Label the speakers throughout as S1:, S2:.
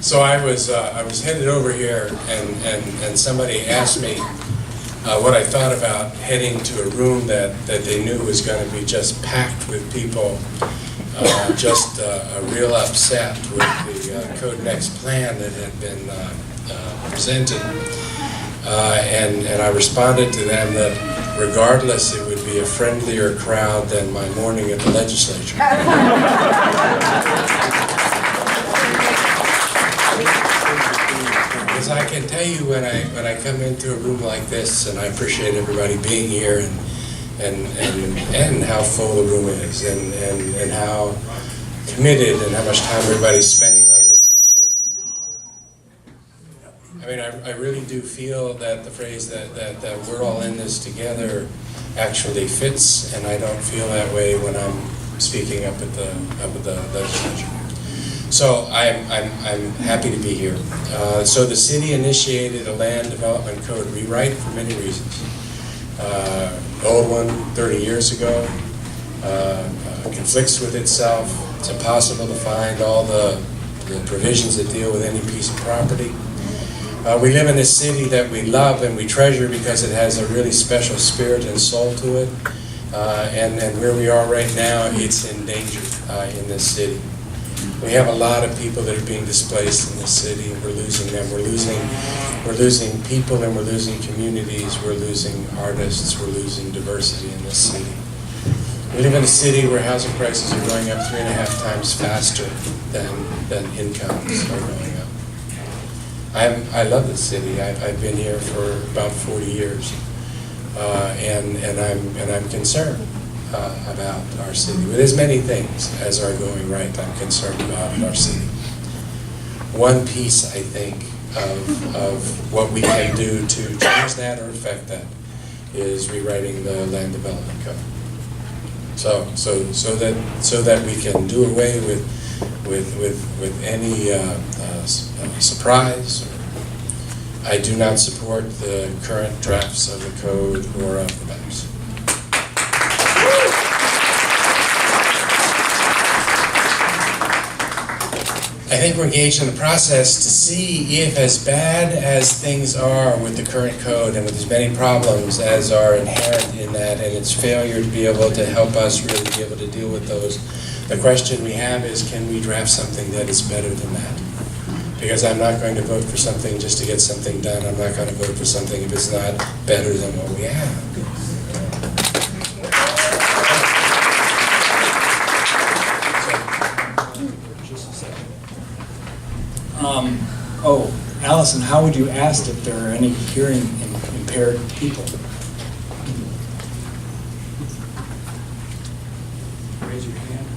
S1: So I was headed over here, and somebody asked me what I thought about heading to a room that they knew was going to be just packed with people, just real upset with the CodeNEXT plan that had been presented. And I responded to them that regardless, it would be a friendlier crowd than my morning at the legislature. Because I can tell you when I come into a room like this, and I appreciate everybody being here, and how full the room is, and how committed and how much time everybody's spending on this issue. I mean, I really do feel that the phrase that we're all in this together actually fits, and I don't feel that way when I'm speaking up at the legislature. So I'm happy to be here. So the city initiated a land development code rewrite for many reasons. The old one 30 years ago conflicts with itself. It's impossible to find all the provisions that deal with any piece of property. We live in a city that we love and we treasure because it has a really special spirit and soul to it. And where we are right now, it's in danger in this city. We have a lot of people that are being displaced in this city, and we're losing them. We're losing people, and we're losing communities. We're losing artists. We're losing diversity in this city. We live in a city where housing prices are going up 3.5 times faster than incomes are going up. I love this city. I've been here for about 40 years, and I'm concerned about our city. With as many things as are going right, I'm concerned about our city. One piece, I think, of what we can do to change that or affect that is rewriting the land development code. So that we can do away with any surprise. I do not support the current drafts of the code or of the maps. I think we're engaged in the process to see if, as bad as things are with the current code and with as many problems as are inherent in that and its failure to be able to help us really be able to deal with those, the question we have is, can we draft something that is better than that? Because I'm not going to vote for something just to get something done. I'm not going to vote for something if it's not better than what we have.
S2: Allison, how would you ask if there are any hearing impaired people? Raise your hand.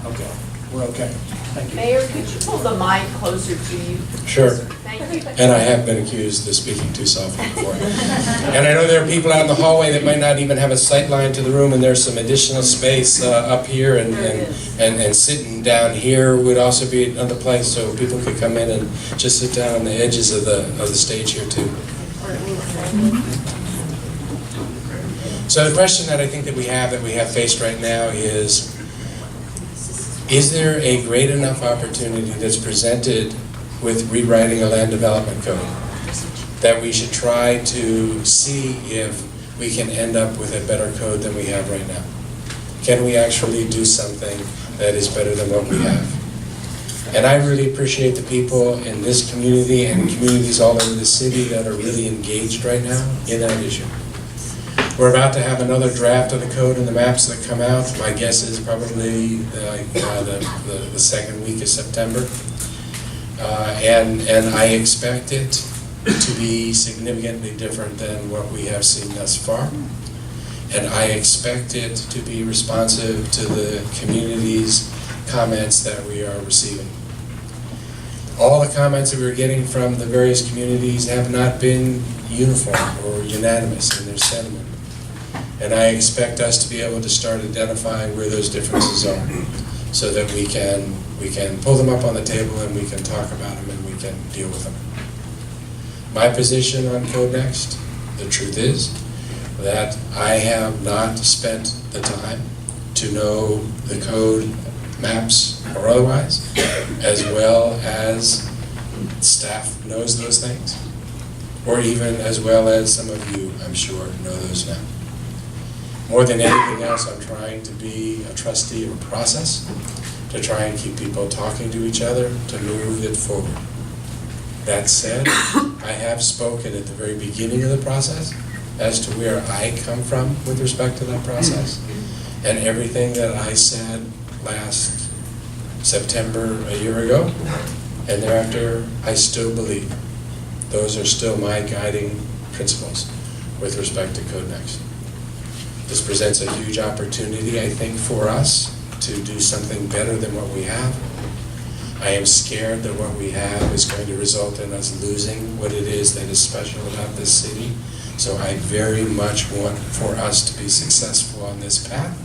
S2: Okay, we're okay. Thank you.
S3: Mayor, could you pull the mic closer to you?
S1: Sure.
S3: Thank you.
S1: And I have been accused of speaking too softly before. And I know there are people out in the hallway that might not even have a sight line to the room, and there's some additional space up here, and sitting down here would also be another place, so people could come in and just sit down on the edges of the stage here too. So the question that I think that we have faced right now is there a great enough opportunity that's presented with rewriting a land development code that we should try to see if we can end up with a better code than we have right now? Can we actually do something that is better than what we have? And I really appreciate the people in this community and communities all over the city that are really engaged right now in that issue. We're about to have another draft of the code and the maps that come out. My guess is probably the second week of September. And I expect it to be significantly different than what we have seen thus far. And I expect it to be responsive to the community's comments that we are receiving. All the comments that we're getting from the various communities have not been uniform or unanimous in their sentiment. And I expect us to be able to start identifying where those differences are so that we can pull them up on the table and we can talk about them and we can deal with them. My position on CodeNEXT, the truth is that I have not spent the time to know the code maps or otherwise, as well as staff knows those things, or even as well as some of you, I'm sure, know those now. More than anything else, I'm trying to be a trustee of a process, to try and keep people talking to each other, to move it forward. That said, I have spoken at the very beginning of the process as to where I come from with respect to that process. And everything that I said last September, a year ago, and thereafter, I still believe. Those are still my guiding principles with respect to CodeNEXT. This presents a huge opportunity, I think, for us to do something better than what we have. I am scared that what we have is going to result in us losing what it is that is special about this city. So I very much want for us to be successful on this path.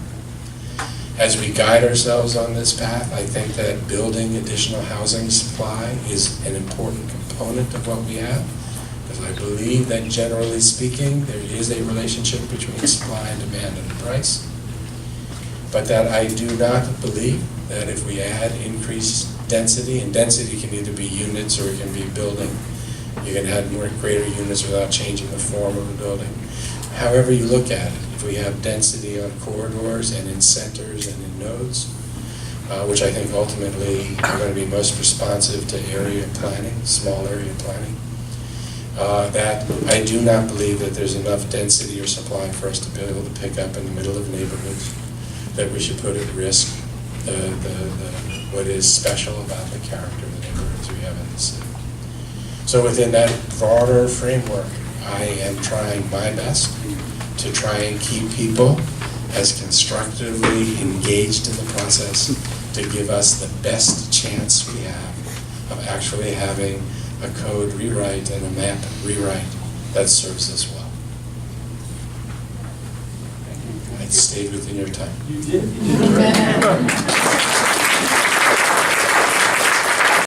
S1: As we guide ourselves on this path, I think that building additional housing supply is an important component of what we have. Because I believe that generally speaking, there is a relationship between supply and demand and the price. But that I do not believe that if we add increased density, and density can either be units or it can be building, you can add more greater units without changing the form of the building. However you look at it, if we have density on corridors and in centers and in nodes, which I think ultimately are going to be most responsive to area planning, small area planning, that I do not believe that there's enough density or supply for us to be able to pick up in the middle of neighborhoods, that we should put at risk what is special about the character of the neighborhoods we have in the city. So within that broader framework, I am trying my best to try and keep people as constructively engaged in the process to give us the best chance we have of actually having a code rewrite and a map rewrite that serves us well. I stayed within your time.
S4: You did.